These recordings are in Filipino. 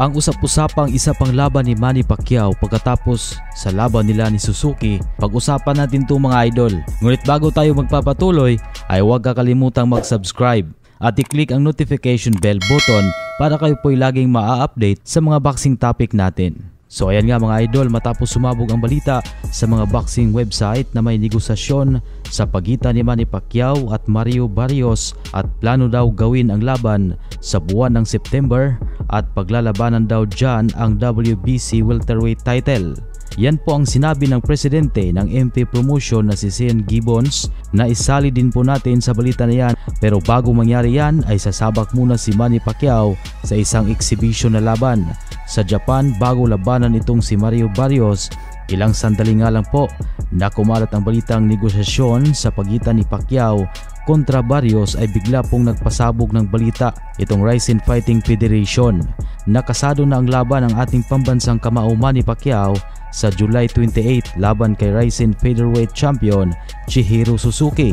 ang usap-usapang isa pang laban ni Manny Pacquiao pagkatapos sa laban nila ni Suzuki. Pag-usapan natin ito mga idol. Ngunit bago tayo magpapatuloy ay huwag kakalimutang mag-subscribe at i-click ang notification bell button para kayo po'y laging maa-update sa mga boxing topic natin. So ayan nga mga idol, matapos sumabog ang balita sa mga boxing website na may negosasyon sa pagitan ni Manny Pacquiao at Mario Barrios at plano daw gawin ang laban sa buwan ng September at paglalabanan daw dyan ang WBC welterweight title. Yan po ang sinabi ng presidente ng MP Promotion na si Sean Gibbons na isali din po natin sa balita na yan. Pero bago mangyari yan ay sasabak muna si Manny Pacquiao sa isang exhibition na laban sa Japan bago labanan itong si Mario Barrios. Ilang sandali nga lang po na kumalat ang balitang negosasyon sa pagitan ni Pacquiao kontra Barrios ay bigla pong nagpasabog ng balita itong Rizin Fighting Federation. Nakasado na ang laban ng ating pambansang kamao Manny Pacquiao sa July 28 laban kay Rizin Featherweight Champion Chihiro Suzuki,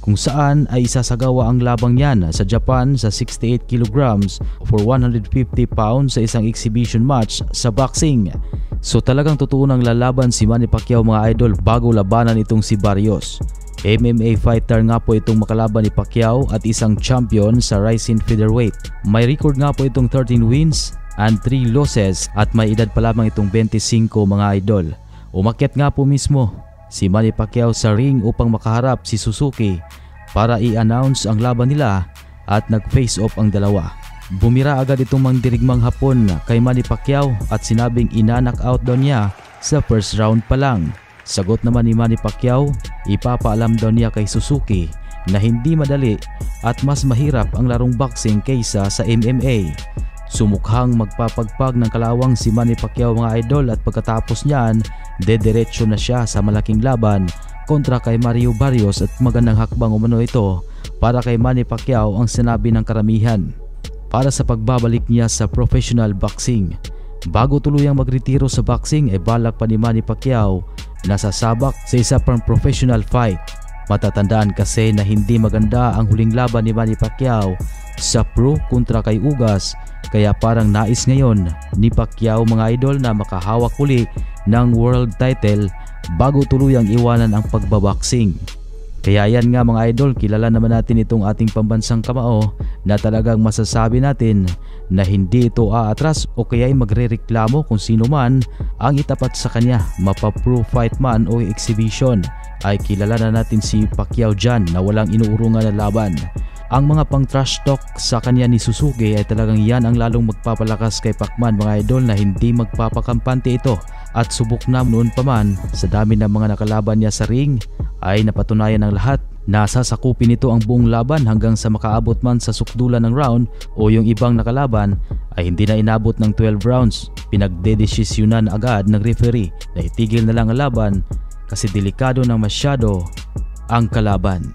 kung saan ay isasagawa ang labang yan sa Japan sa 68 kilograms for 150 pounds sa isang exhibition match sa boxing. So talagang totoo nang lalaban si Manny Pacquiao mga idol bago labanan itong si Barrios. MMA fighter nga po itong makalaban ni Pacquiao at isang champion sa Rizin Featherweight. May record nga po itong 13 wins and 3 losses at may edad pa lamang itong 25 mga idol. Umakyat nga po mismo si Manny Pacquiao sa ring upang makaharap si Suzuki para i-announce ang laban nila at nag-face off ang dalawa. Bumira agad itong mangdirigmang Hapon kay Manny Pacquiao at sinabing ina-knock out daw niya sa first round pa lang. Sagot naman ni Manny Pacquiao, ipapaalam daw niya kay Suzuki na hindi madali at mas mahirap ang larong boxing kaysa sa MMA. Sumukhang magpapagpag ng kalawang si Manny Pacquiao mga idol at pagkatapos niyan, dediretso na siya sa malaking laban kontra kay Mario Barrios at magandang hakbang umano ito para kay Manny Pacquiao ang sinabi ng karamihan para sa pagbabalik niya sa professional boxing. Bago tuluyang magretiro sa boxing ay balak pa ni Manny Pacquiao na sasabak sa isa pang professional fight. Matatandaan kasi na hindi maganda ang huling laban ni Manny Pacquiao sa pro kontra kay Ugas, kaya parang nais ngayon ni Pacquiao mga idol na makahawak uli ng world title bago tuluyang iwanan ang pagbaboxing. Kaya yan nga mga idol, kilala naman natin itong ating pambansang kamao na talagang masasabi natin na hindi ito aatras o kaya ay magrereklamo kung sino man ang itapat sa kanya, mapa-pro fight man o exhibition. Ay kilala na natin si Pacquiao dyan na walang inuurungan na laban. Ang mga pang trash talk sa kanya ni Suzuki ay talagang yan ang lalong magpapalakas kay Pacman mga idol na hindi magpapakampante ito. At subok na noon pa man sa dami ng mga nakalaban niya sa ring ay napatunayan ng lahat na sasakupin nito ang buong laban hanggang sa makaabot man sa sukdulan ng round o yung ibang nakalaban ay hindi na inabot ng 12 rounds. Pinagdedesisyonan agad ng referee na itigil na lang ang laban kasi delikado na masyado ang kalaban.